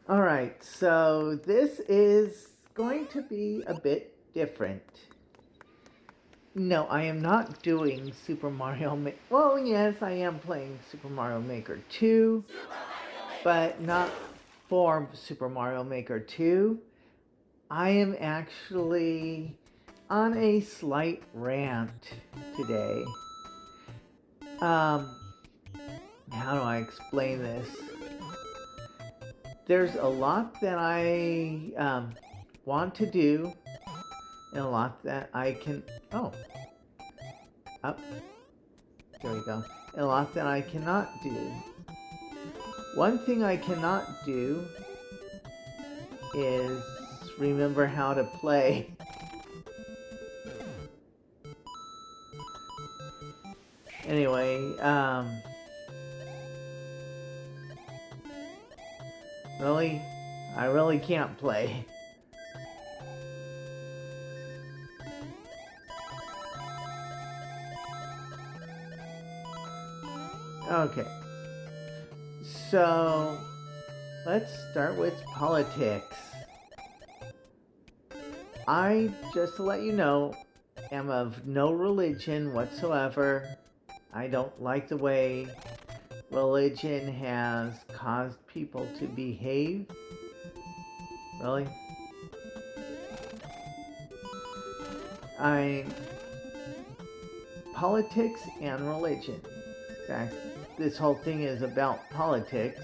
Alright, so this is going to be a bit different. No, I am not doing Super Mario Maker. Well, yes, I am playing Super Mario Maker 2, but not for Super Mario Maker 2. I am actually on a slight rant today. How do I explain this? There's a lot that I want to do, and a lot that I can. Oh, up. There we go. And a lot that I cannot do. One thing I cannot do is remember how to play. Anyway, really, I really can't play. Okay, so let's start with politics. I, just to let you know, am of no religion whatsoever. I don't like the way religion has caused people to behave. Really? Politics and religion. In fact, this whole thing is about politics.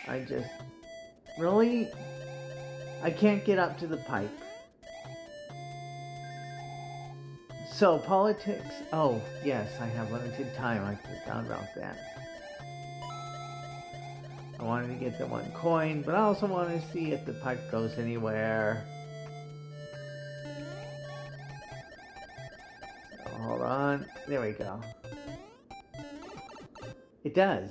I just really, I can't get up to the pipe. So politics, oh yes, I have limited time, I forgot about that. I wanted to get the one coin, but I also want to see if the pipe goes anywhere. So hold on, there we go. It does.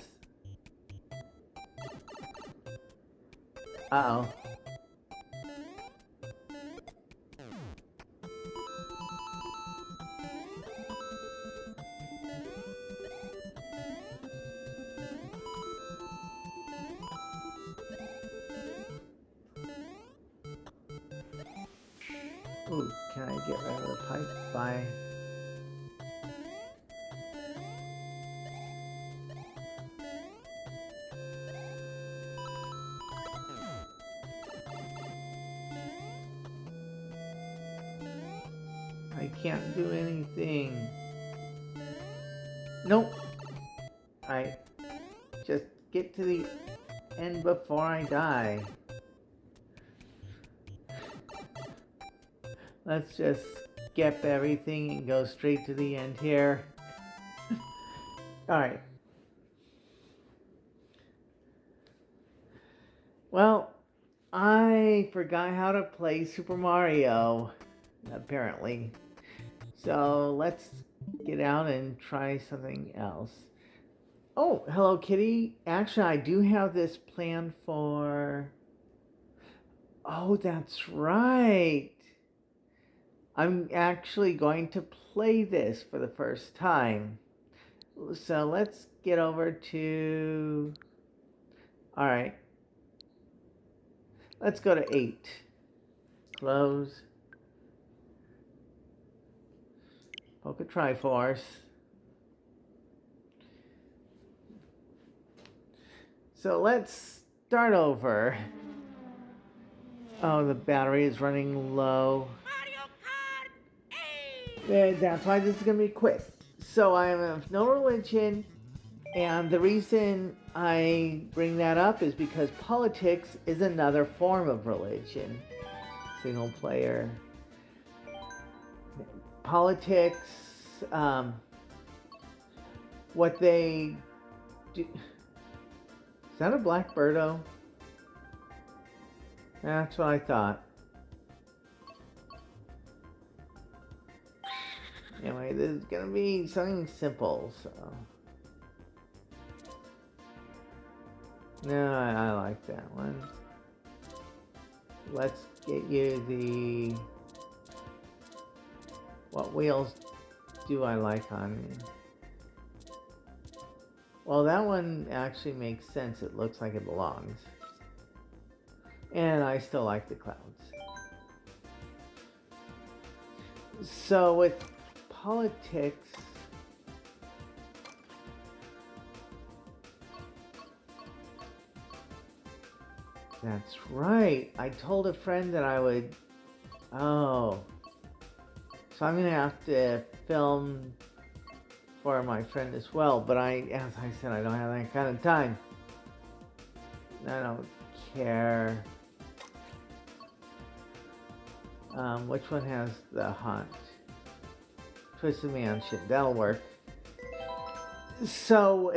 Uh-oh. Ooh, can I get rid of the pipe by... I can't do anything. Nope. I just get to the end before I die. Let's just skip everything and go straight to the end here. Alright. Well, I forgot how to play Super Mario, apparently. So let's get out and try something else. Oh, hello, Kitty. Actually, I do have this planned for... Oh, that's right. I'm actually going to play this for the first time. So let's get over to... Alright. Let's go to 8. Close. Poke Triforce. So let's start over. Oh, the battery is running low. Mario Kart 8! That's why this is going to be quick. So I am of no religion, and the reason I bring that up is because politics is another form of religion. Single player. Politics, what they do... Is that a black birdo? That's what I thought. Anyway, this is gonna be something simple, so... No, I like that one. Let's get you the... What wheels do I like on you? Well, that one actually makes sense. It looks like it belongs. And I still like the clouds. So with politics, that's right. I told a friend that I would. Oh. So I'm going to have to film for my friend as well. But as I said, I don't have that kind of time. I don't care. Which one has the hunt? Twisted Mansion. That'll work. So,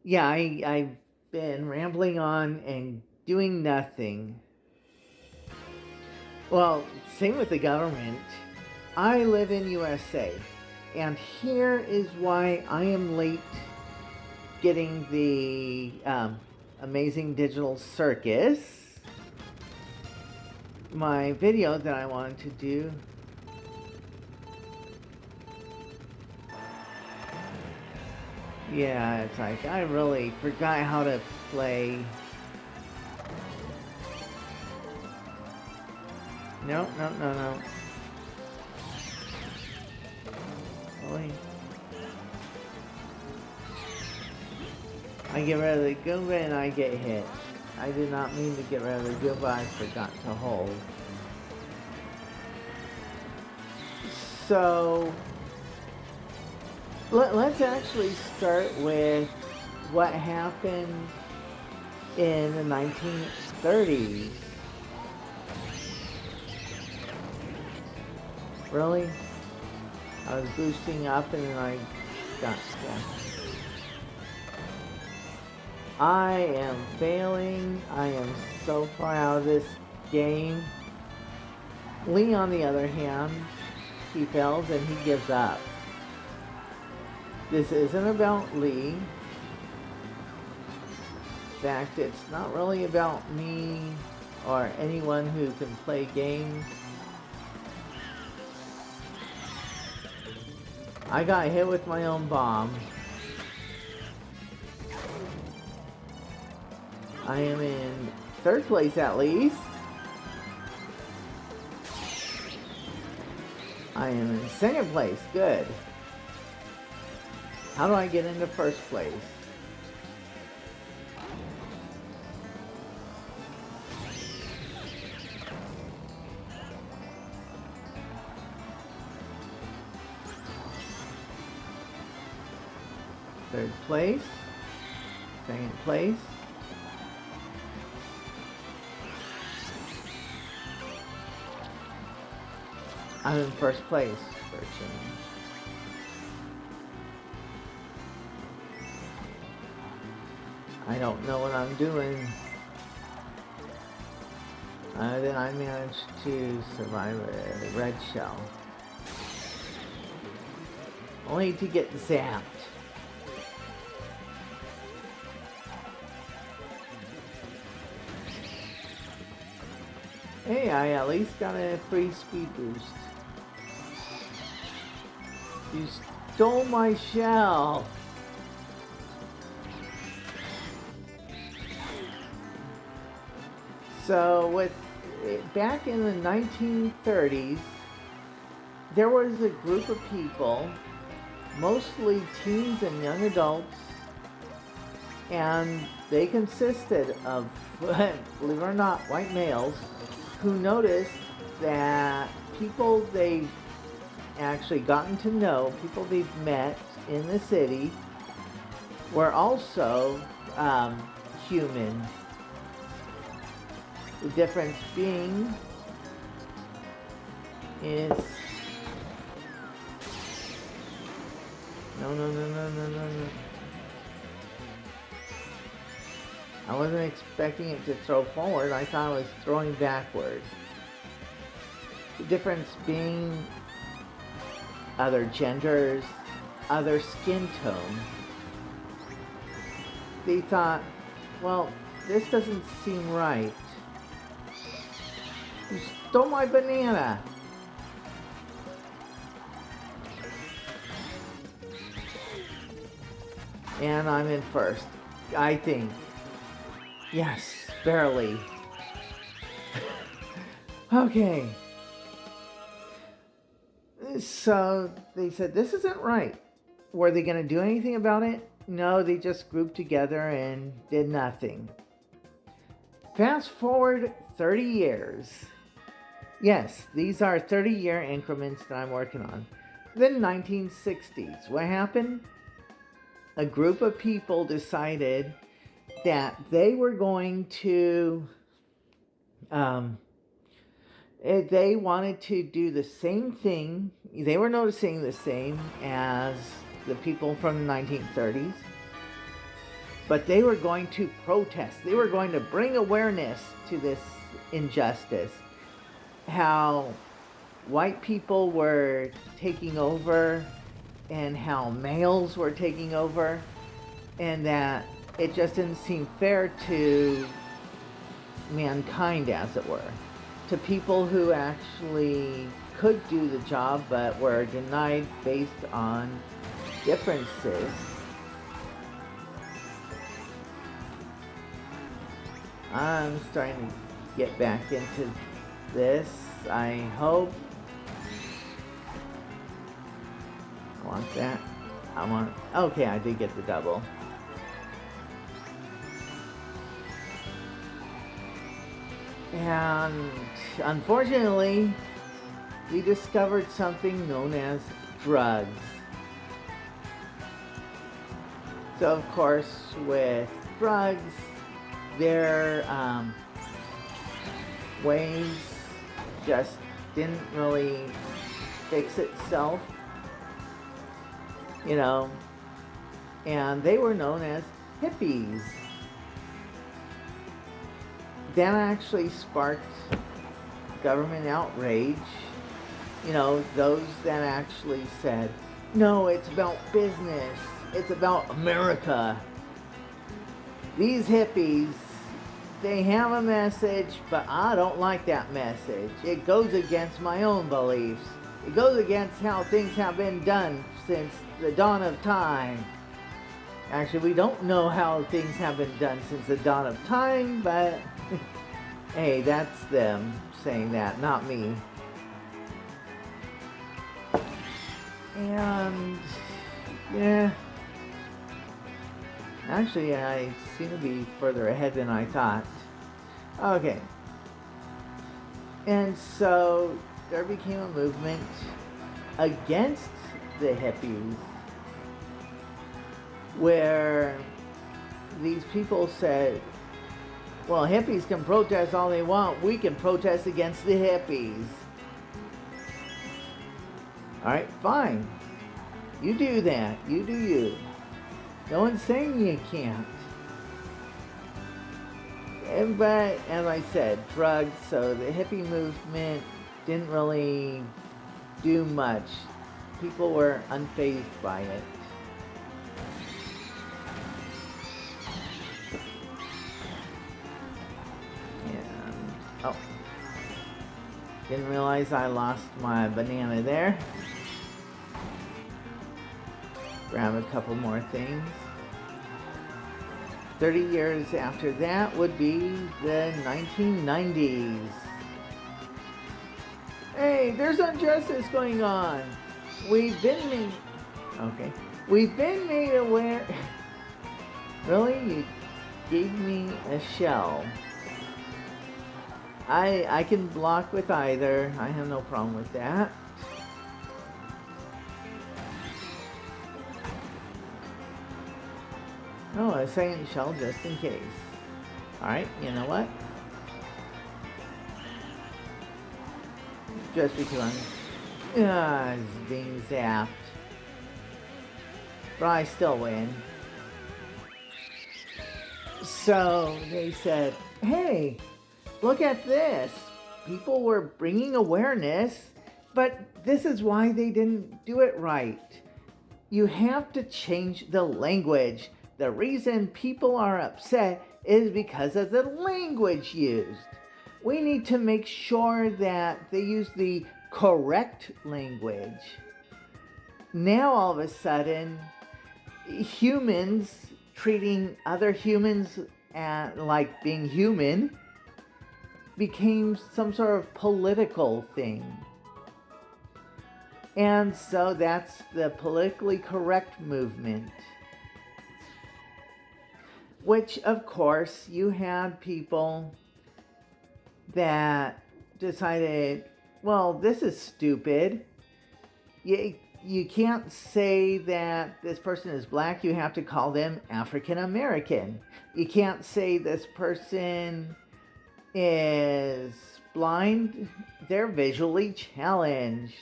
yeah, I've been rambling on and doing nothing. Well, same with the government. I live in USA, and here is why I am late getting the Amazing Digital Circus. My video that I wanted to do. Yeah, it's like I really forgot how to play. No. Really? I get rid of the Goomba and I get hit. I did not mean to get rid of the Goomba, I forgot to hold. So, let's actually start with what happened in the 1930s. Really? I was boosting up and then I got stuck. I am failing. I am so far out of this game. Lee, on the other hand, he fails and he gives up. This isn't about Lee. In fact, it's not really about me or anyone who can play games. I got hit with my own bomb. I am in third place at least. I am in second place. Good. How do I get into first place? Third place. Second place. I'm in first place for a change. I don't know what I'm doing. Then I managed to survive a red shell. Only to get zapped. Hey, I at least got a free speed boost. You stole my shell. So back in the 1930s, there was a group of people, mostly teens and young adults, and they consisted of, believe it or not, white males, who noticed that people they've actually gotten to know, people they've met in the city, were also human. The difference being is no. I wasn't expecting it to throw forward. I thought it was throwing backward. The difference being other genders, other skin tone. They thought, well, this doesn't seem right. You stole my banana. And I'm in first, I think. Yes. Barely. Okay. So they said, this isn't right. Were they going to do anything about it? No, they just grouped together and did nothing. Fast forward 30 years. Yes, these are 30-year increments that I'm working on. Then 1960s. What happened? A group of people decided that they were going to they wanted to do the same thing. They were noticing the same as the people from the 1930s, but they were going to protest. They were going to bring awareness to this injustice. How white people were taking over and how males were taking over, and that it just didn't seem fair to mankind, as it were, to people who actually could do the job but were denied based on differences. I'm starting to get back into this, I hope. I want that. I want... Okay, I did get the double. And unfortunately, we discovered something known as drugs. So of course, with drugs, their ways just didn't really fix itself, you know, and they were known as hippies. That actually sparked government outrage. You know, those that actually said, no, it's about business. It's about America. These hippies, they have a message, but I don't like that message. It goes against my own beliefs. It goes against how things have been done since the dawn of time. Actually, we don't know how things have been done since the dawn of time, but hey, that's them saying that, not me. And yeah, actually I seem to be further ahead than I thought. Okay. And so there became a movement against the hippies where these people said, well, hippies can protest all they want. We can protest against the hippies. Alright, fine. You do that. You do you. No one's saying you can't. But, as I said, drugs, so the hippie movement didn't really do much. People were unfazed by it. And, oh. Didn't realize I lost my banana there. Grab a couple more things. 30 years after that would be the 1990s. Hey, there's injustice going on. We've been made aware. Really? You gave me a shell. I can block with either. I have no problem with that. Oh, a second shell just in case. Alright, you know what? Just because I'm being zapped. But I still win. So they said, hey, look at this. People were bringing awareness, but this is why they didn't do it right. You have to change the language. The reason people are upset is because of the language used. We need to make sure that they use the correct language. Now all of a sudden, humans treating other humans and like being human became some sort of political thing. And so that's the politically correct movement. Which, of course, you had people that decided, well, this is stupid. You can't say that this person is black, you have to call them African American. You can't say this person is blind, they're visually challenged.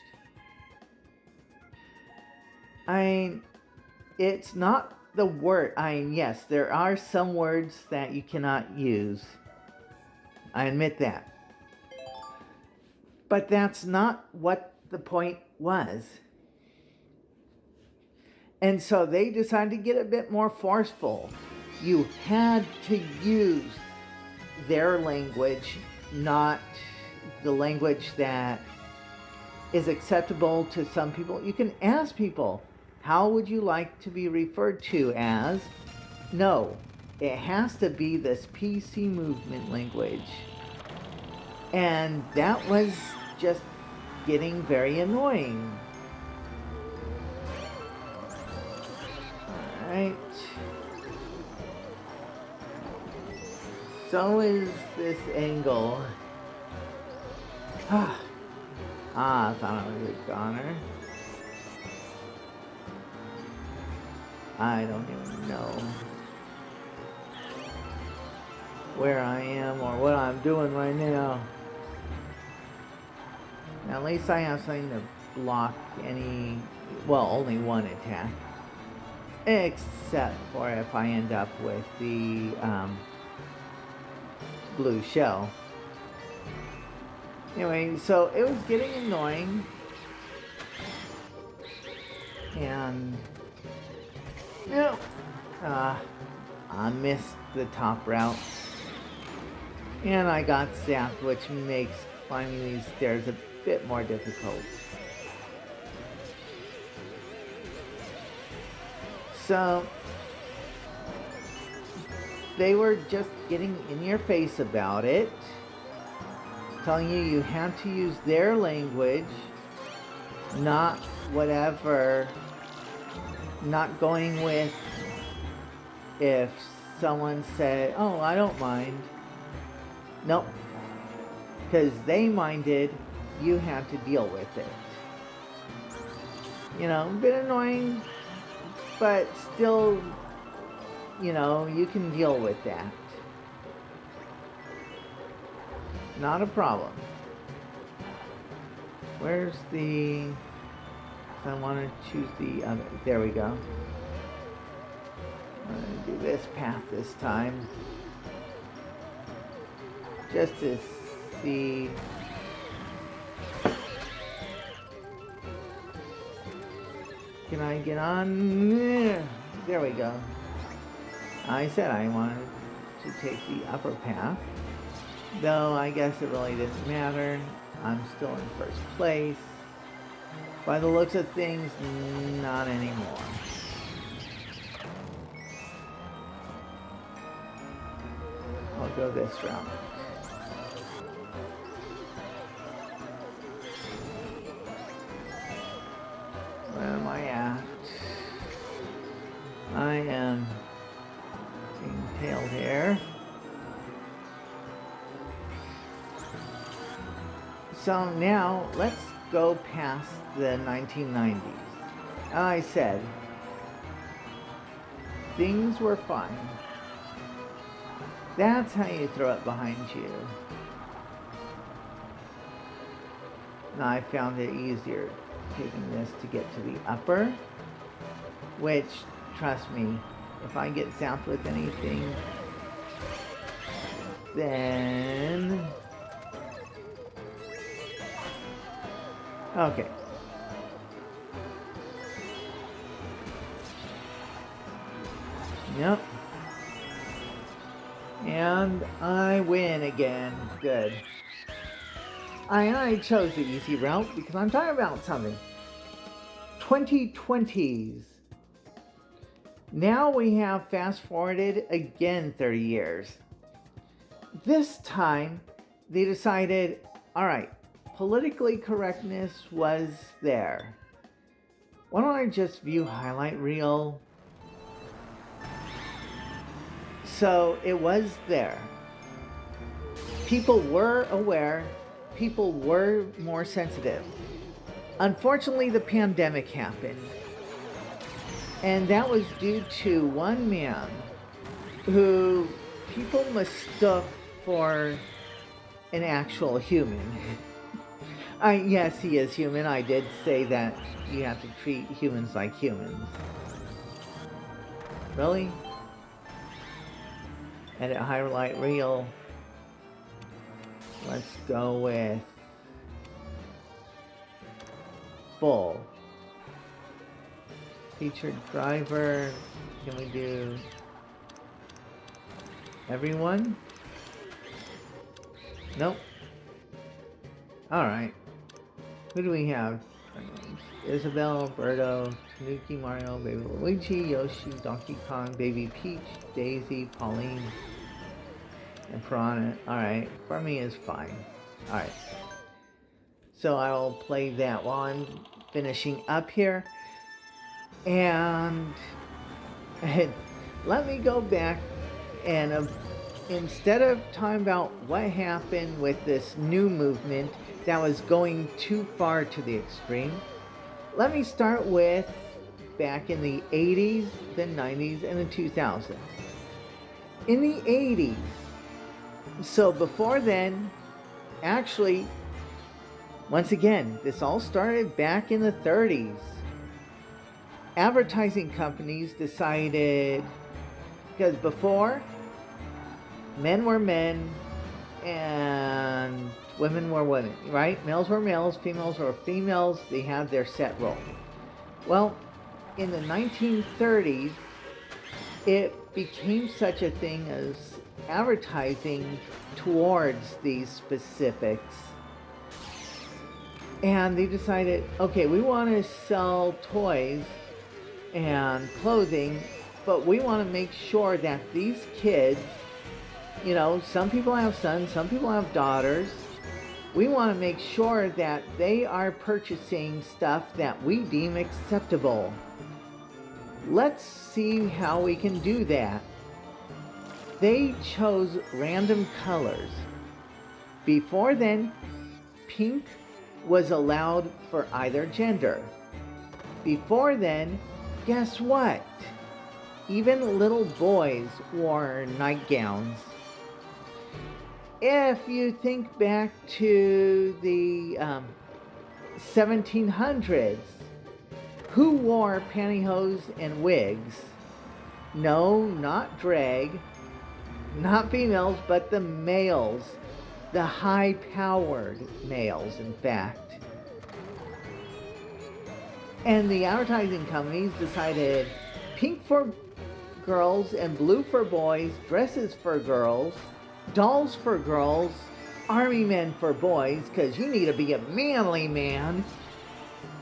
It's not the word. Yes, there are some words that you cannot use. I admit that. But that's not what the point was. And so they decided to get a bit more forceful. You had to use their language, not the language that is acceptable to some people. You can ask people, how would you like to be referred to as? No, it has to be this PC movement language. And that was just getting very annoying. Alright. So is this angle. I thought I was a goner. I don't even know where I am or what I'm doing right now. At least I have something to block only one attack. Except for if I end up with the blue shell. Anyway, so it was getting annoying. And I missed the top route. And I got zapped, which makes climbing these stairs a bit more difficult. So they were just getting in your face about it, telling you had to use their language, not whatever, not going with if someone said, oh, I don't mind. Nope. Because they minded, you had to deal with it. A bit annoying, but still, you can deal with that. Not a problem. Where's the... I want to choose the other... There we go. I'm going to do this path this time. Just to see... Can I get on? There we go. I said I wanted to take the upper path. Though I guess it really didn't matter. I'm still in first place. By the looks of things, not anymore. I'll go this route. Where am I at? I am being tailed here. So now, let's go past the 1990s. As I said, things were fine. That's how you throw it behind you. Now I found it easier taking this to get to the upper, which, trust me, if I get zapped with anything, then... Okay. Yep. And I win again. Good. I chose the easy route because I'm talking about something. 2020s. Now we have fast forwarded again 30 years. This time, they decided, all right, politically correctness was there. Why don't I just view highlight reel? So it was there. People were aware, people were more sensitive. Unfortunately, the pandemic happened. And that was due to one man who people mistook for an actual human. Yes, he is human. I did say that you have to treat humans like humans. Really? Edit highlight reel. Let's go with full. Featured driver. Can we do everyone? Nope. Alright. Who do we have? Isabel, Alberto, Tanuki, Mario, Baby Luigi, Yoshi, Donkey Kong, Baby Peach, Daisy, Pauline, and Piranha. Alright, for me is fine. Alright. So I will play that while I'm finishing up here. And let me go back and instead of talking about what happened with this new movement that was going too far to the extreme, let me start with back in the 80s, the 90s, and the 2000s. In the 80s, so before then, actually, once again, this all started back in the 30s. Advertising companies decided, because before, men were men and women were women, right? Males were males, females were females. They had their set role. Well, in the 1930s, it became such a thing as advertising towards these specifics. And they decided, okay, we want to sell toys and clothing, but we want to make sure that these kids, you know, some people have sons, some people have daughters. We want to make sure that they are purchasing stuff that we deem acceptable. Let's see how we can do that. They chose random colors. Before then, pink was allowed for either gender. Before then, guess what? Even little boys wore nightgowns. If you think back to the 1700s, who wore pantyhose and wigs? No, not drag, not females, but the males, the high-powered males, in fact. And the advertising companies decided pink for girls and blue for boys, dresses for girls, dolls for girls, army men for boys, because you need to be a manly man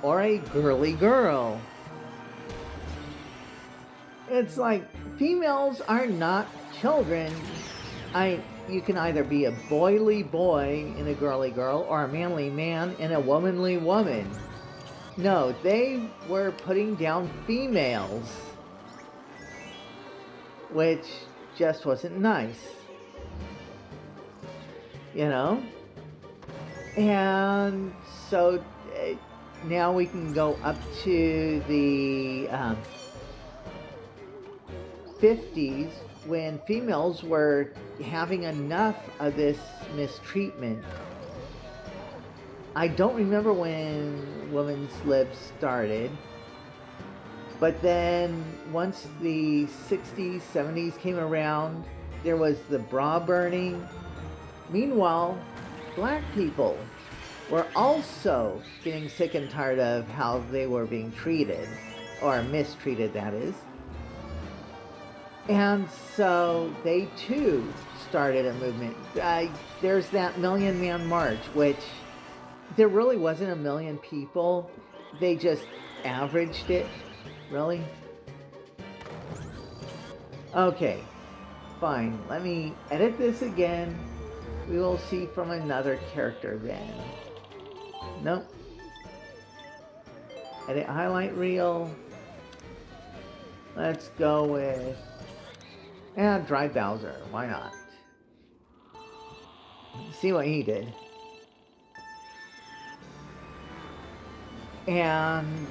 or a girly girl. It's like females are not children. You can either be a boyly boy and a girly girl or a manly man and a womanly woman. No, they were putting down females, which just wasn't nice, you know? And so now we can go up to the 50s when females were having enough of this mistreatment. I don't remember when women's lib started, but then once the 60s, 70s came around, there was the bra burning. Meanwhile, black people were also getting sick and tired of how they were being treated, or mistreated, that is. And so they too started a movement. There's that Million Man March, which there really wasn't 1 million people. They just averaged it. Really? Okay, fine. Let me edit this again. We will see from another character then. Nope. Edit highlight reel. Let's go with Dry Bowser. Why not? See what he did. And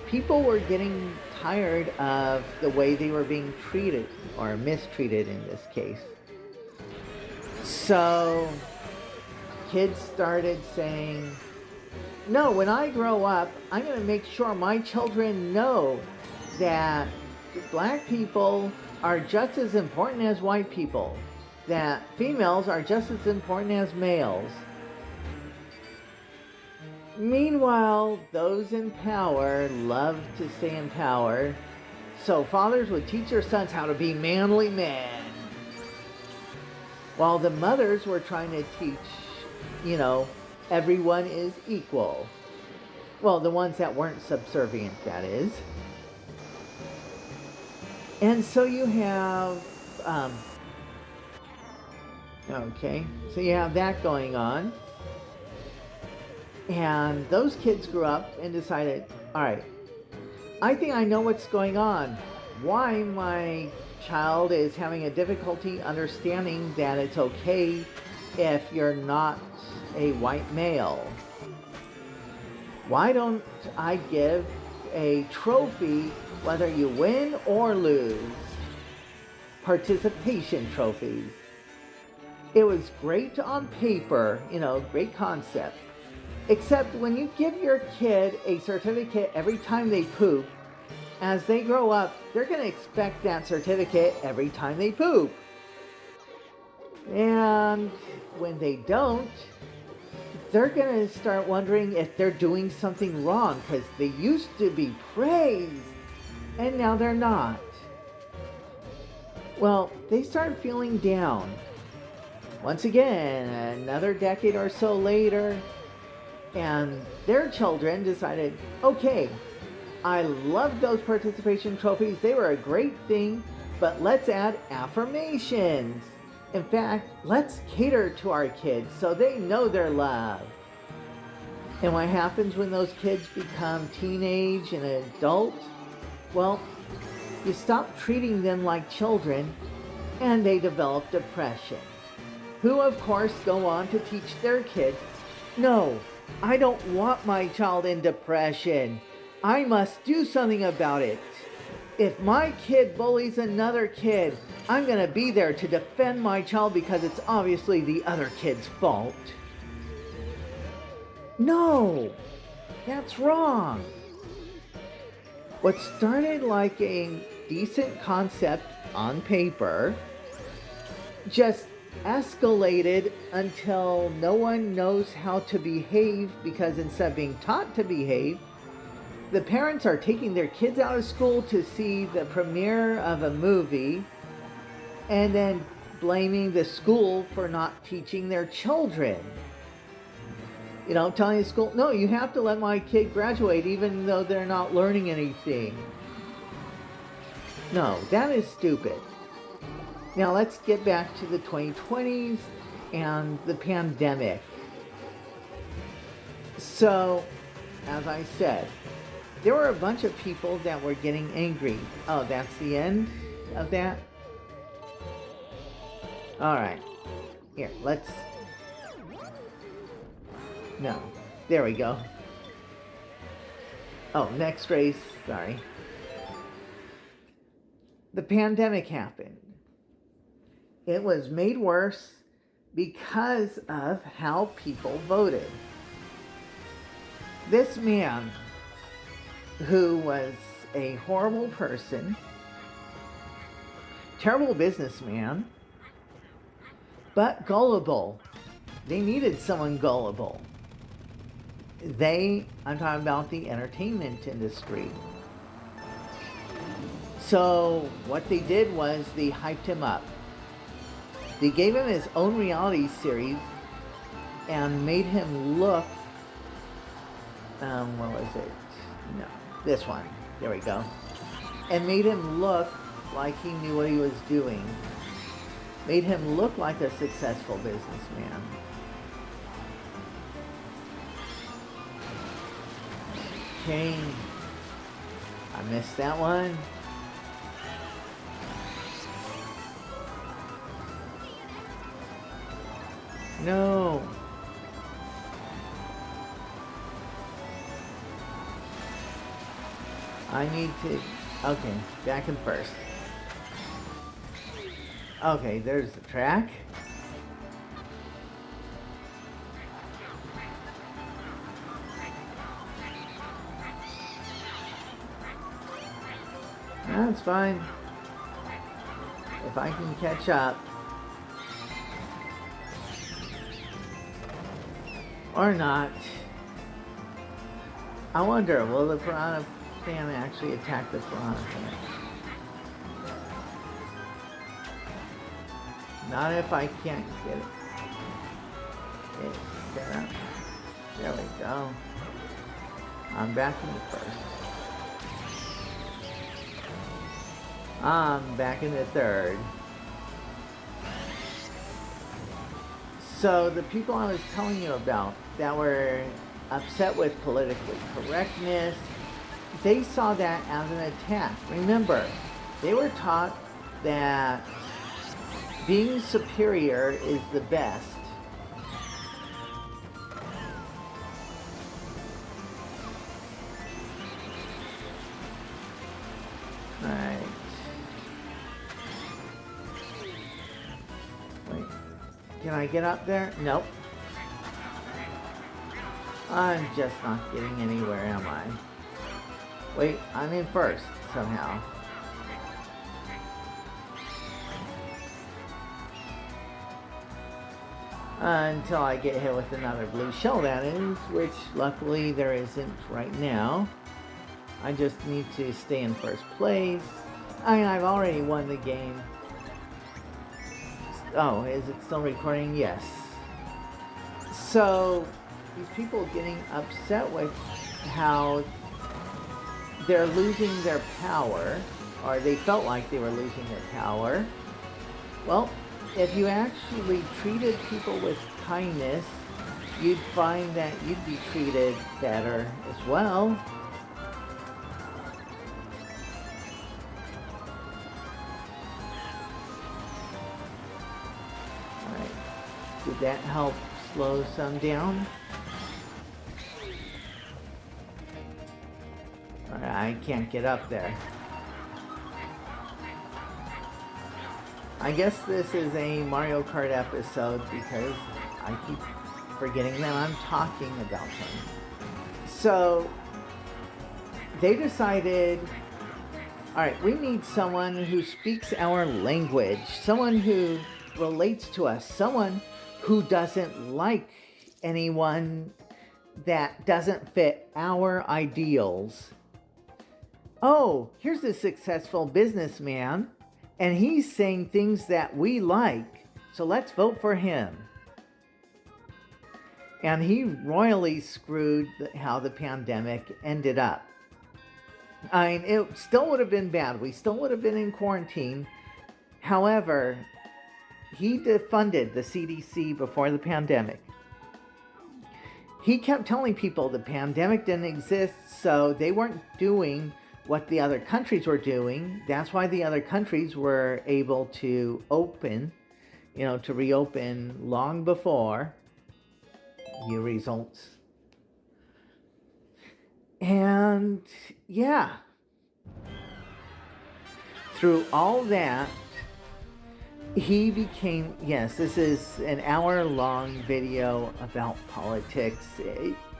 people were getting tired of the way they were being treated, or mistreated in this case. So kids started saying, no, when I grow up, I'm going to make sure my children know that black people are just as important as white people, that females are just as important as males. Meanwhile, those in power love to stay in power, so fathers would teach their sons how to be manly men, while the mothers were trying to teach, everyone is equal. Well, the ones that weren't subservient, that is. And so you have, so you have that going on. And those kids grew up and decided, all right, I think I know what's going on. Why my child is having a difficulty understanding that it's okay if you're not a white male. Why don't I give a trophy whether you win or lose? Participation trophies. It was great on paper, great concept. Except when you give your kid a certificate every time they poop, as they grow up, they're going to expect that certificate every time they poop. And when they don't, they're going to start wondering if they're doing something wrong, because they used to be praised and now they're not. Well, they start feeling down. Once again, another decade or so later, and their children decided, okay, I love those participation trophies. They were a great thing, but let's add affirmations. In fact, let's cater to our kids so they know they're loved. And what happens when those kids become teenage and adult? Well, you stop treating them like children and they develop depression. Who, of course, go on to teach their kids, no, I don't want my child in depression. I must do something about it. If my kid bullies another kid, I'm going to be there to defend my child because it's obviously the other kid's fault. No, that's wrong. What started like a decent concept on paper just escalated until no one knows how to behave, because instead of being taught to behave, the parents are taking their kids out of school to see the premiere of a movie and then blaming the school for not teaching their children. Telling the school, no, you have to let my kid graduate even though they're not learning anything. No, that is stupid. Now let's get back to the 2020s and the pandemic. So, as I said, there were a bunch of people that were getting angry. Oh, that's the end of that? Alright. Here, let's... No. There we go. Oh, next race. Sorry. The pandemic happened. It was made worse because of how people voted. This man, who was a horrible person, terrible businessman, but gullible. They needed someone gullible. I'm talking about the entertainment industry. So what they did was they hyped him up. They gave him his own reality series and made him look, what was it? No, this one. There we go. And made him look like he knew what he was doing. Made him look like a successful businessman. Okay. I missed that one. No. I need to... Okay, back in first. Okay, there's the track. That's fine. If I can catch up. Or not. I wonder, will the piranha fan actually attack the piranha fan? Not if I can't get it. There we go. I'm back in the first. I'm back in the third. So the people I was telling you about that were upset with politically correctness, they saw that as an attack. Remember, they were taught that being superior is the best. Alright. Wait. Can I get up there? Nope. I'm just not getting anywhere, am I? Wait, I'm in first, somehow. Until I get hit with another blue shell, that is, which luckily there isn't right now. I just need to stay in first place. I mean, I've already won the game. Oh, is it still recording? Yes. So, these people getting upset with how they're losing their power, or they felt like they were losing their power. Well, if you actually treated people with kindness, you'd find that you'd be treated better as well. Alright, did that help slow some down? Alright, I can't get up there. I guess this is a Mario Kart episode because I keep forgetting that I'm talking about him. So, they decided, alright, we need someone who speaks our language, someone who relates to us, someone who doesn't like anyone that doesn't fit our ideals. Oh, here's a successful businessman. And he's saying things that we like, so let's vote for him. And he royally screwed how the pandemic ended up. I mean, it still would have been bad. We still would have been in quarantine. However, he defunded the CDC before the pandemic. He kept telling people the pandemic didn't exist, so they weren't doing what the other countries were doing. That's why the other countries were able to open, to reopen long before the results. And yeah, through all that, he became, yes, this is an hour-long video about politics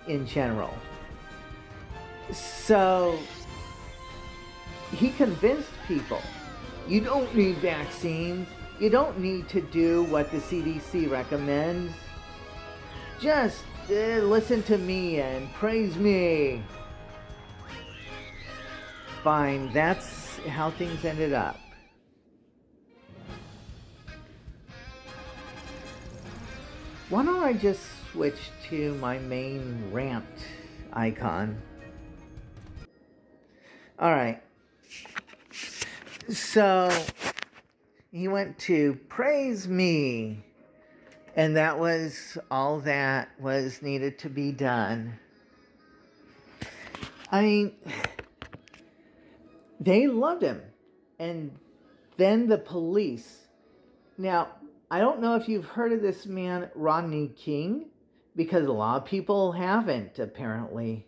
in general. So, he convinced people, you don't need vaccines, you don't need to do what the CDC recommends, just listen to me and praise me. Fine, that's how things ended up. Why don't I just switch to my main Rant icon? Alright. So he went to praise me, and that was all that was needed to be done. I mean, they loved him. And then the police. Now, I don't know if you've heard of this man, Rodney King, because a lot of people haven't, apparently.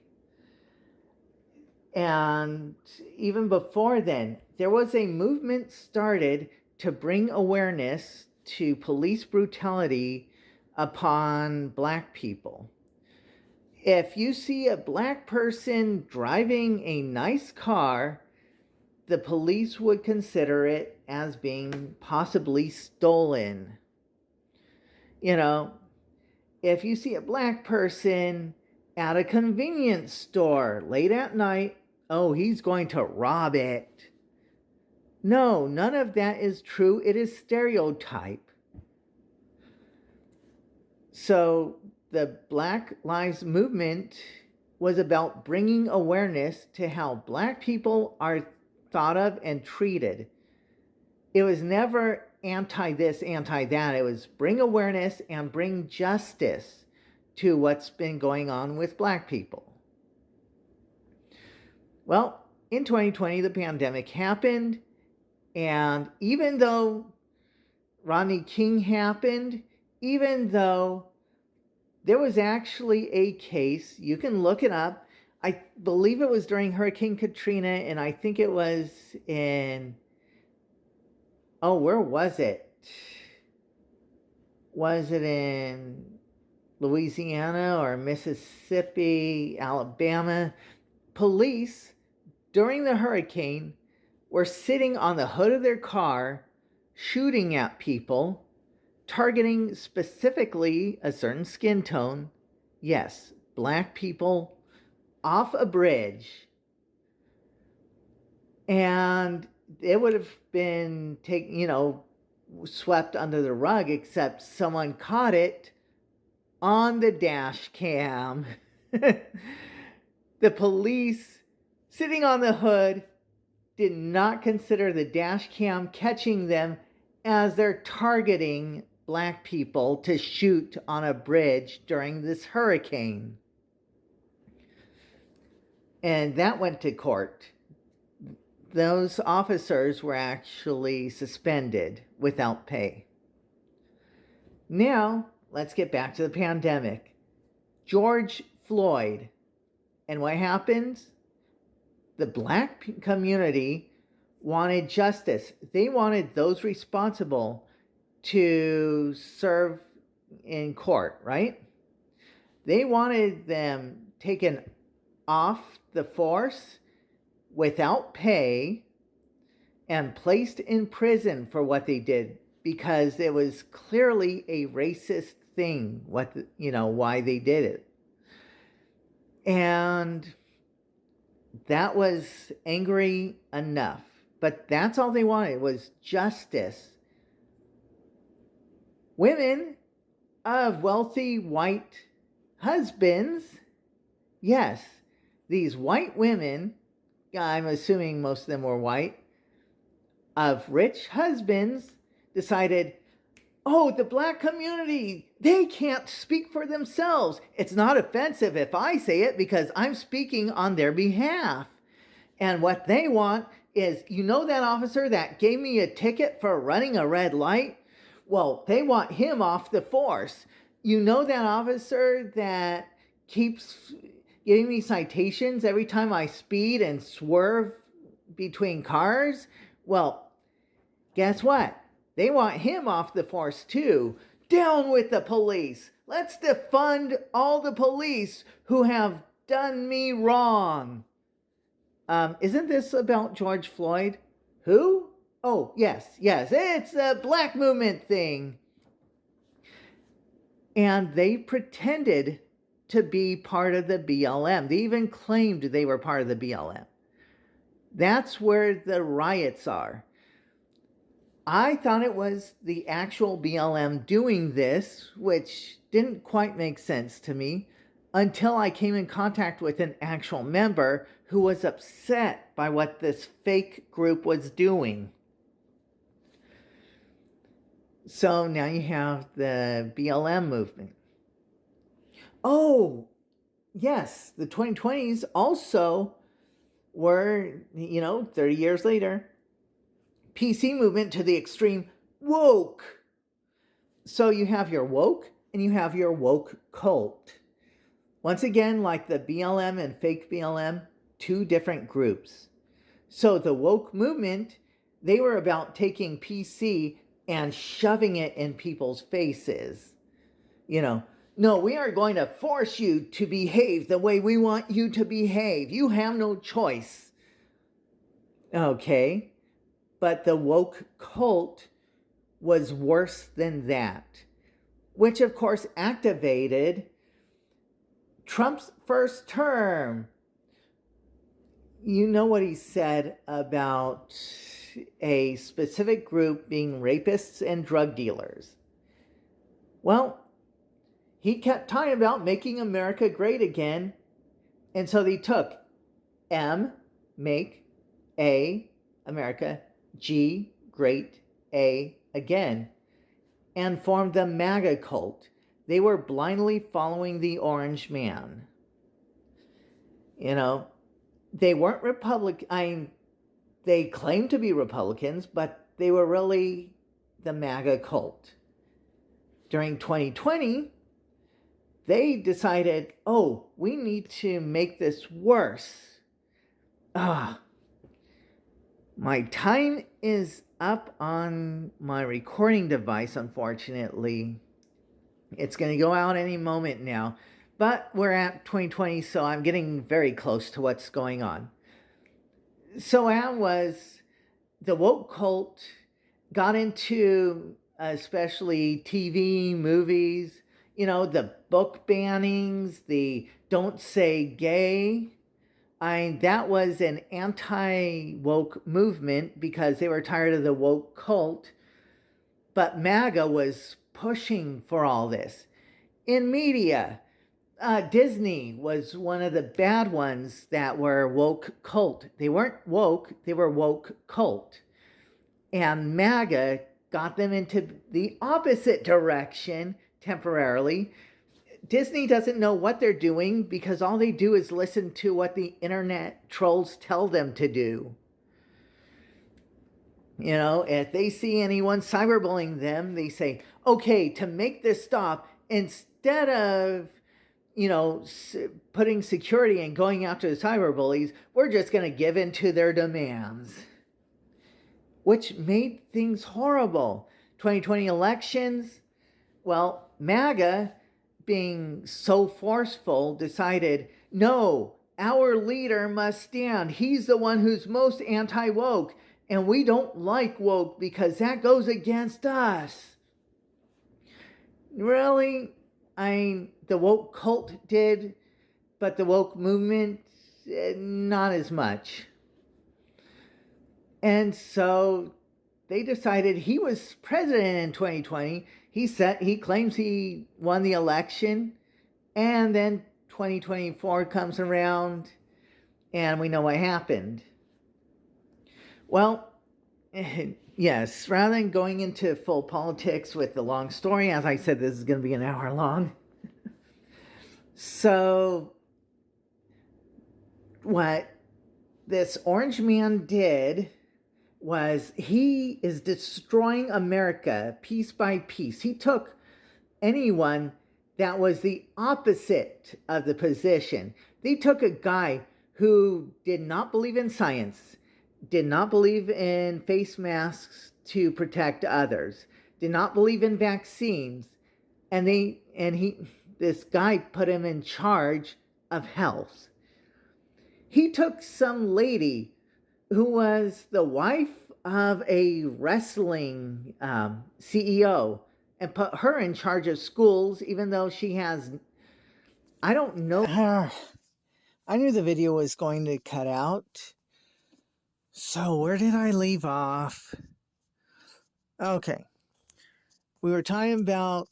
And even before then, there was a movement started to bring awareness to police brutality upon black people. If you see a black person driving a nice car, the police would consider it as being possibly stolen. You know, if you see a black person at a convenience store late at night, oh, he's going to rob it. No, none of that is true. It is stereotype. So the Black Lives Movement was about bringing awareness to how black people are thought of and treated. It was never anti this, anti that. It was bring awareness and bring justice to what's been going on with black people. Well, in 2020, the pandemic happened, and even though Rodney King happened, even though there was actually a case, you can look it up. I believe it was during Hurricane Katrina, and I think it was in, oh, where was it? Was it in Louisiana or Mississippi, Alabama? Police, during the hurricane, were sitting on the hood of their car, shooting at people, targeting specifically a certain skin tone. Yes, black people off a bridge. And it would have been swept under the rug, except someone caught it on the dash cam. The police sitting on the hood did not consider the dash cam catching them as they're targeting black people to shoot on a bridge during this hurricane. And that went to court. Those officers were actually suspended without pay. Now, let's get back to the pandemic. George Floyd. And what happens? The black community wanted justice. They wanted those responsible to serve in court, right? They wanted them taken off the force without pay and placed in prison for what they did, because it was clearly a racist thing, why they did it. And that was angry enough. But that's all they wanted, was justice. Women of wealthy white husbands, yes, these white women, I'm assuming most of them were white, of rich husbands, decided, oh, the black community, they can't speak for themselves. It's not offensive if I say it because I'm speaking on their behalf. And what they want is, that officer that gave me a ticket for running a red light? Well, they want him off the force. That officer that keeps giving me citations every time I speed and swerve between cars? Well, guess what? They want him off the force too. Down with the police. Let's defund all the police who have done me wrong. Isn't this about George Floyd? Who? Oh, yes. It's a black movement thing. And they pretended to be part of the BLM. They even claimed they were part of the BLM. That's where the riots are. I thought it was the actual BLM doing this, which didn't quite make sense to me. until I came in contact with an actual member who was upset by what this fake group was doing. So now you have the BLM movement. Oh, yes, the 2020s also were, 30 years later, PC movement to the extreme woke. So you have your woke and you have your woke cult. Once again, like the BLM and fake BLM, two different groups. So the woke movement, they were about taking PC and shoving it in people's faces. No, we are going to force you to behave the way we want you to behave. You have no choice. Okay, but the woke cult was worse than that, which of course activated Trump's first term. You know what he said about a specific group being rapists and drug dealers. Well, he kept talking about making America great again. And so they took M, make, A, America, G, great, A, again, and formed the MAGA cult. They were blindly following the orange man. They weren't Republican. They claimed to be Republicans, but they were really the MAGA cult. During 2020, they decided, we need to make this worse. My time is up on my recording device, unfortunately. It's going to go out any moment now. But we're at 2020, so I'm getting very close to what's going on. So that was the woke cult got into especially TV, movies, the book bannings, the don't say gay. That was an anti-woke movement because they were tired of the woke cult. But MAGA was pushing for all this. In media, Disney was one of the bad ones that were woke cult. They weren't woke, they were woke cult. And MAGA got them into the opposite direction temporarily. Disney doesn't know what they're doing because all they do is listen to what the internet trolls tell them to do. If they see anyone cyberbullying them, they say, okay, to make this stop, instead of putting security and going after the cyberbullies, we're just going to give in to their demands, which made things horrible. 2020 elections, well, MAGA, being so forceful, decided, no, our leader must stand. He's the one who's most anti-woke, and we don't like woke because that goes against us. Really? The woke cult did, but the woke movement, not as much. And so they decided he was president in 2020. He claims he won the election, and then 2024 comes around, and we know what happened. Well, yes, rather than going into full politics with the long story, as I said, this is going to be an hour long. So, what this orange man did was he is destroying America piece by piece. He took anyone that was the opposite of the position. They took a guy who did not believe in science, did not believe in face masks to protect others, did not believe in vaccines, and this guy put him in charge of health. He took some lady who was the wife of a wrestling CEO and put her in charge of schools, even though she has, I don't know. I knew the video was going to cut out. So where did I leave off? Okay. We were talking about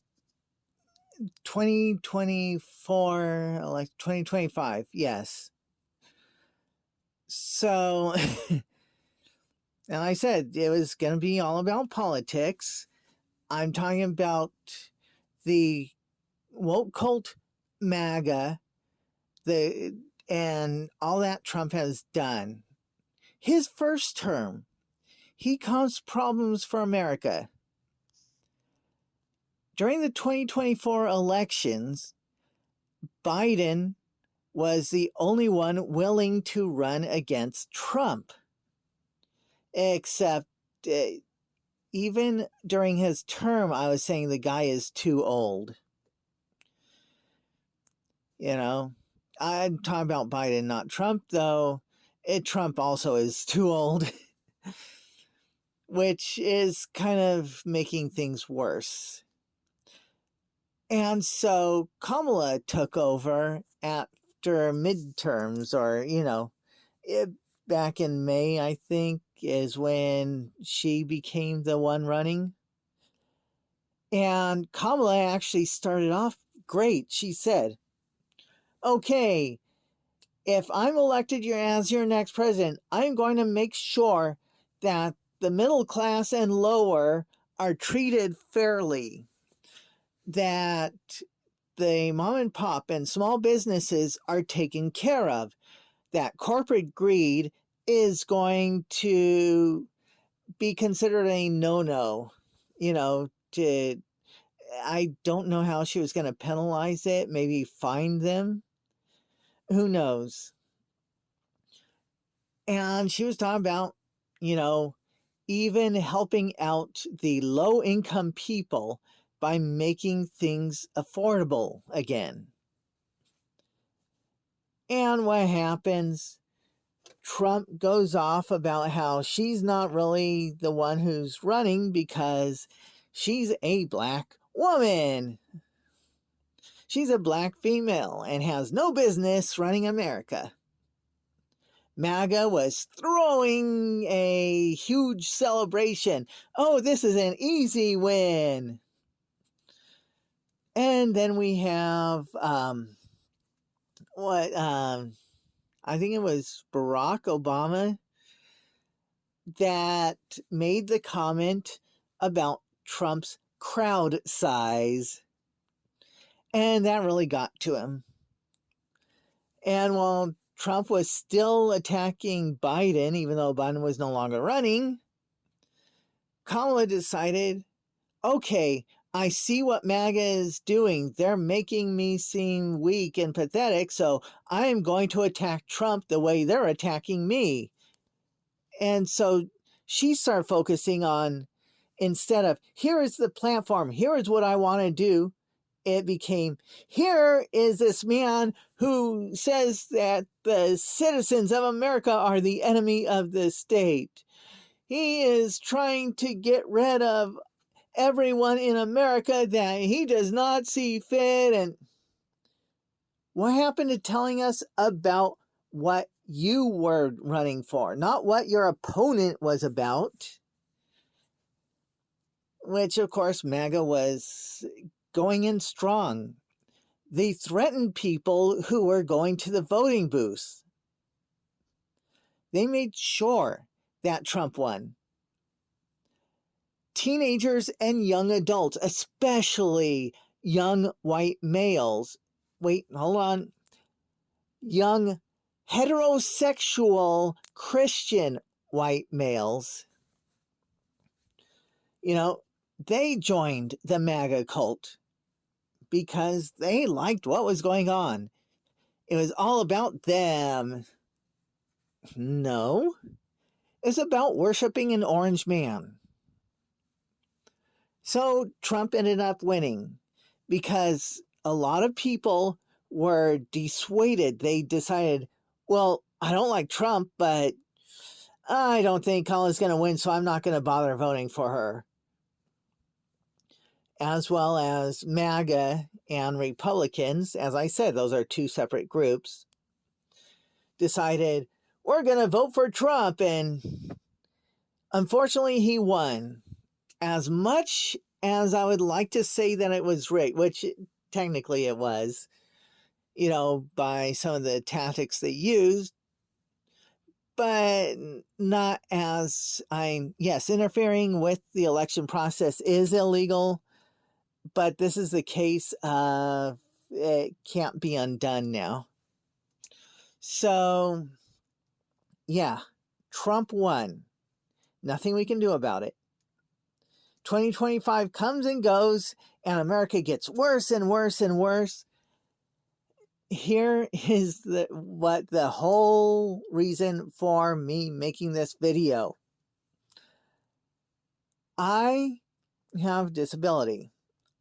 2024, like 2025, yes. So, and I said it was going to be all about politics. I'm talking about the woke cult MAGA, and all that Trump has done. His first term, he caused problems for America. During the 2024 elections, Biden was the only one willing to run against Trump. Except even during his term, I was saying the guy is too old. You know, I'm talking about Biden, not Trump, though. Trump also is too old, which is kind of making things worse. And so Kamala took over after midterms, or, back in May, I think, is when she became the one running. And Kamala actually started off great. She said, okay, if I'm elected as your next president, I'm going to make sure that the middle class and lower are treated fairly, that the mom and pop and small businesses are taken care of, that corporate greed is going to be considered a no-no. I don't know how she was going to penalize it, maybe fine them. Who knows? And she was talking about, even helping out the low-income people by making things affordable again. And what happens? Trump goes off about how she's not really the one who's running because she's a black woman. She's a black female and has no business running America. MAGA was throwing a huge celebration. Oh, this is an easy win. And then we have I think it was Barack Obama that made the comment about Trump's crowd size. And that really got to him. And while Trump was still attacking Biden, even though Biden was no longer running, Kamala decided, okay, I see what MAGA is doing. They're making me seem weak and pathetic, so I'm going to attack Trump the way they're attacking me. And so she started focusing on, instead of, here is the platform, here is what I want to do, it became, here is this man who says that the citizens of America are the enemy of the state. He is trying to get rid of everyone in America that he does not see fit. And what happened to telling us about what you were running for, not what your opponent was about? Which, of course, MAGA was going in strong. They threatened people who were going to the voting booth. They made sure that Trump won. Teenagers and young adults, especially young white males. Wait, hold on. Young heterosexual Christian white males. They joined the MAGA cult because they liked what was going on. It was all about them. No, it's about worshiping an orange man. So Trump ended up winning because a lot of people were dissuaded. They decided, well, I don't like Trump, but I don't think Kamala's going to win, so I'm not going to bother voting for her. As well as MAGA and Republicans, as I said, those are two separate groups, decided, we're going to vote for Trump, and unfortunately he won. As much as I would like to say that it was rigged, which technically it was, by some of the tactics they used, but not as yes, interfering with the election process is illegal, but this is the case of it can't be undone now. So, yeah, Trump won. Nothing we can do about it. 2025 comes and goes, and America gets worse and worse and worse. Here is what the whole reason for me making this video. I have disability.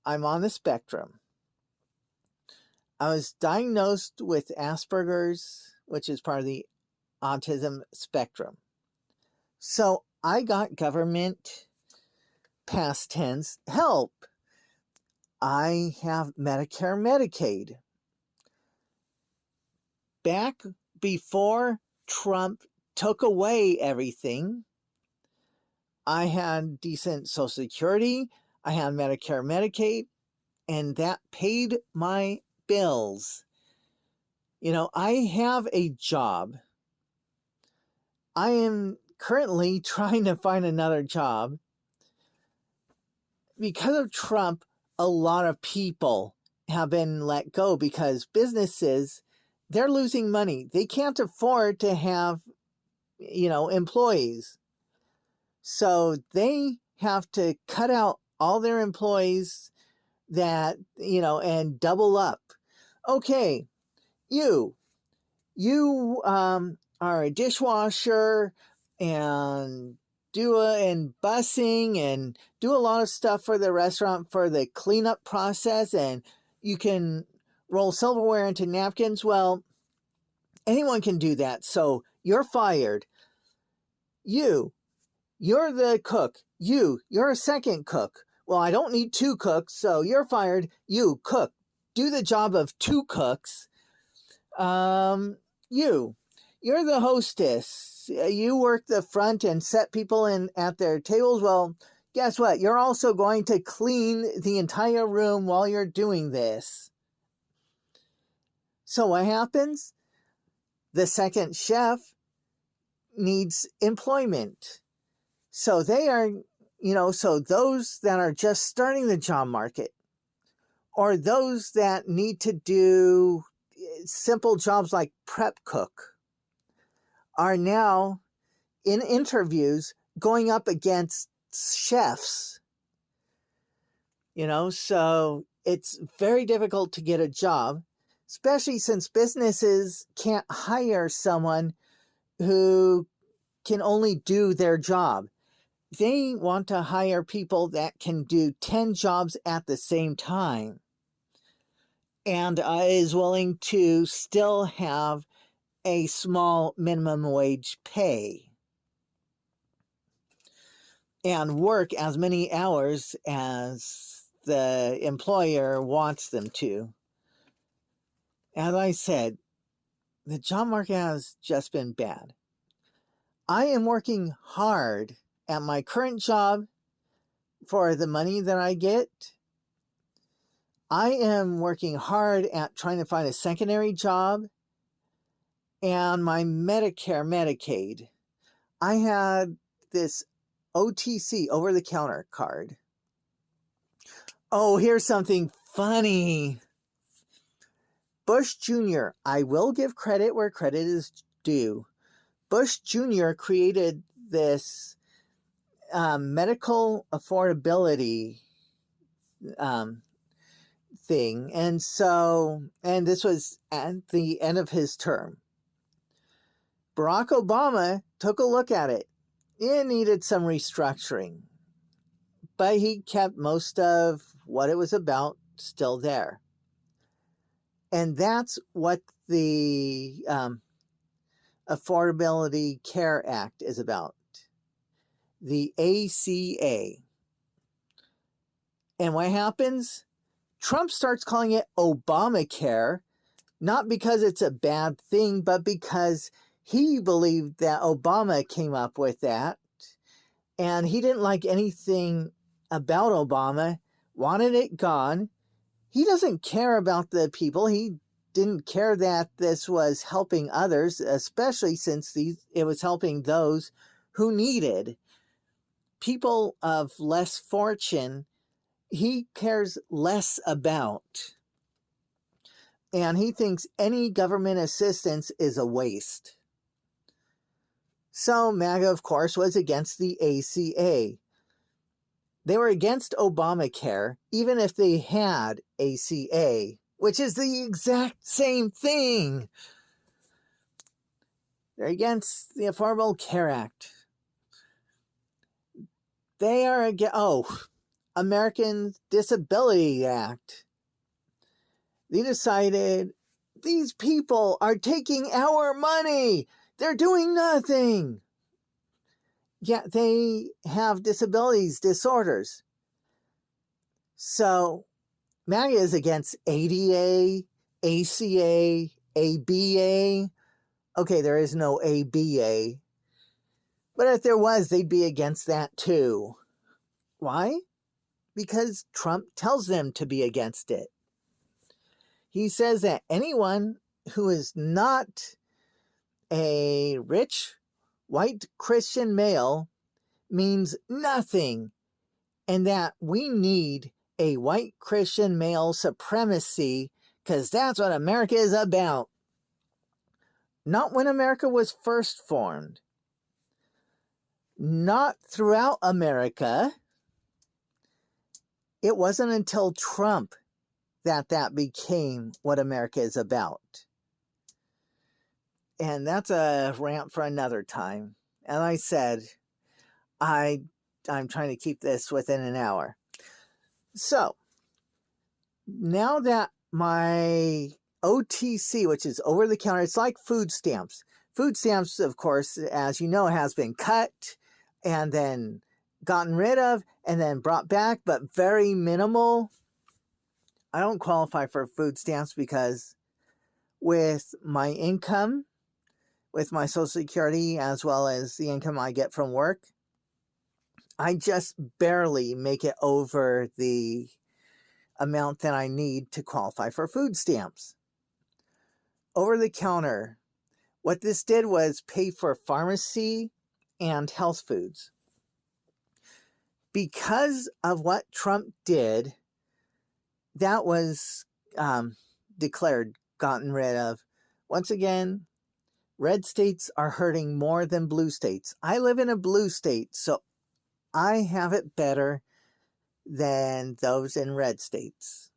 I'm on the spectrum. I was diagnosed with Asperger's, which is part of the autism spectrum. So I got government, past tense, help. I have Medicare, Medicaid. Back before Trump took away everything, I had decent Social Security, I had Medicare, Medicaid, and that paid my bills. I have a job. I am currently trying to find another job. Because of Trump, a lot of people have been let go because businesses, they're losing money. They can't afford to have, employees. So they have to cut out all their employees that, and double up. Okay, you are a dishwasher and and bussing and do a lot of stuff for the restaurant for the cleanup process, and you can roll silverware into napkins. Well, anyone can do that, so you're fired. You're the cook. You're a second cook. Well, I don't need two cooks, so you're fired. You cook. Do the job of two cooks. You're the hostess. You work the front and set people in at their tables. Well, guess what? You're also going to clean the entire room while you're doing this. So what happens? The second chef needs employment. So they are, so those that are just starting the job market, or those that need to do simple jobs like prep cook, are now in interviews going up against chefs. So it's very difficult to get a job, especially since businesses can't hire someone who can only do their job. They want to hire people that can do 10 jobs at the same time and is willing to still have a small minimum wage pay and work as many hours as the employer wants them to. As I said, the job market has just been bad. I am working hard at my current job for the money that I get. I am working hard at trying to find a secondary job and my Medicare, Medicaid. I had this OTC, over-the-counter card. Oh, here's something funny. Bush Jr., I will give credit where credit is due. Bush Jr. created this medical affordability thing. And this was at the end of his term. Barack Obama took a look at it. It needed some restructuring, but he kept most of what it was about still there. And that's what the Affordability Care Act is about, the ACA. And what happens? Trump starts calling it Obamacare, not because it's a bad thing, but because he believed that Obama came up with that, and he didn't like anything about Obama, wanted it gone, He doesn't care about the people. He didn't care that this was helping others, especially since it was helping those who needed. People of less fortune, he cares less about. And he thinks any government assistance is a waste. So MAGA, of course, was against the ACA. They were against Obamacare, even if they had ACA, which is the exact same thing. They're against the Affordable Care Act. They are against, American Disability Act. They decided these people are taking our money. They're doing nothing. Yeah, they have disorders. So MAGA is against ADA, ACA, ABA. Okay, there is no ABA. But if there was, they'd be against that too. Why? Because Trump tells them to be against it. He says that anyone who is not a rich, white Christian male means nothing, and that we need a white Christian male supremacy because that's what America is about. Not when America was first formed. Not throughout America. It wasn't until Trump that became what America is about. And that's a rant for another time. And I said, I'm trying to keep this within an hour. So, now that my OTC, which is over the counter, it's like food stamps. Food stamps, of course, as you know, has been cut and then gotten rid of and then brought back, but very minimal. I don't qualify for food stamps because with my income, with my Social Security, as well as the income I get from work, I just barely make it over the amount that I need to qualify for food stamps. Over the counter, what this did was pay for pharmacy and health foods. Because of what Trump did, that was declared, gotten rid of. Once again, red states are hurting more than blue states. I live in a blue state, so I have it better than those in red states.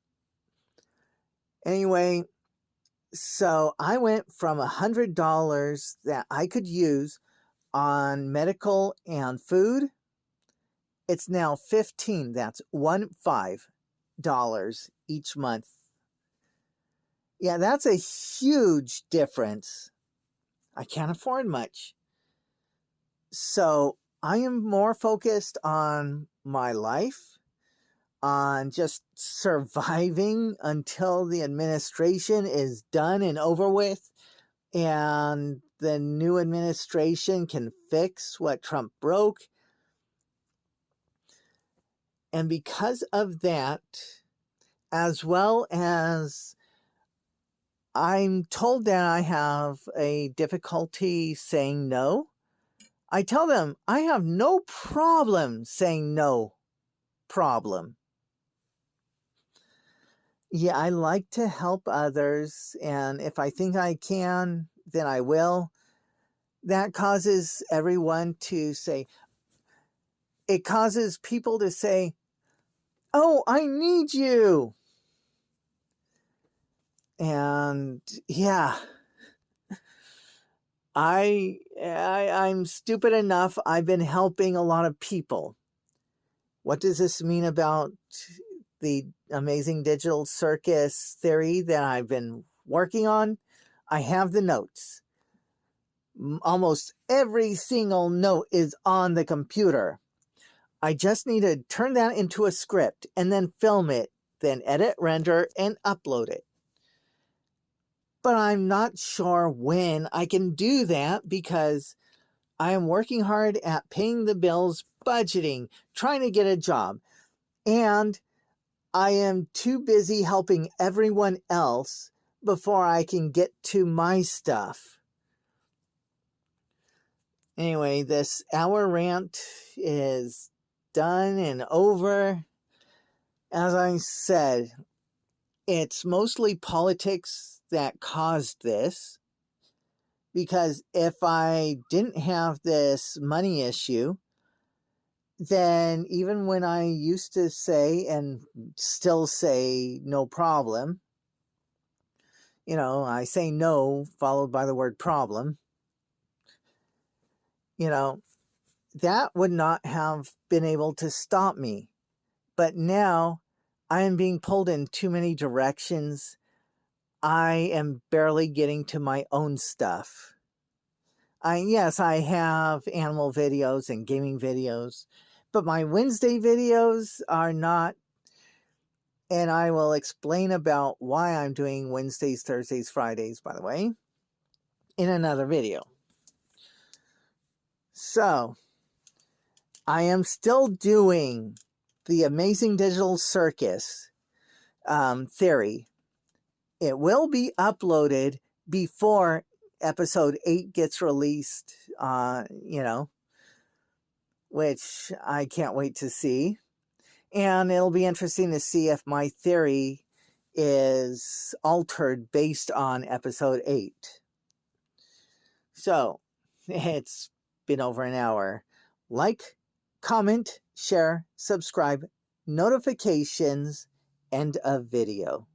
Anyway, so I went from $100 that I could use on medical and food. It's now $15. That's $15 each month. Yeah, that's a huge difference. I can't afford much. So I am more focused on my life, on just surviving until the administration is done and over with, and the new administration can fix what Trump broke. And because of that, as well as I'm told that I have a difficulty saying no, I tell them I have no problem saying no problem. Yeah, I like to help others, and if I think I can, then I will. That causes everyone to say, it causes people to say, oh, I need you. And yeah, I'm stupid enough. I've been helping a lot of people. What does this mean about the amazing digital circus theory that I've been working on? I have the notes. Almost every single note is on the computer. I just need to turn that into a script and then film it, then edit, render, and upload it. But I'm not sure when I can do that because I am working hard at paying the bills, budgeting, trying to get a job. And I am too busy helping everyone else before I can get to my stuff. Anyway, this hour rant is done and over. As I said, it's mostly politics that caused this. Because if I didn't have this money issue, then even when I used to say and still say no problem, I say no followed by the word problem, that would not have been able to stop me. But now I am being pulled in too many directions. I am barely getting to my own stuff. Yes, I have animal videos and gaming videos, but my Wednesday videos are not. And I will explain about why I'm doing Wednesdays, Thursdays, Fridays, by the way, in another video. So, I am still doing the Amazing Digital Circus theory. It will be uploaded before episode 8 gets released, which I can't wait to see. And it'll be interesting to see if my theory is altered based on episode 8. So, it's been over an hour. Like, comment, share, subscribe, notifications, end of video.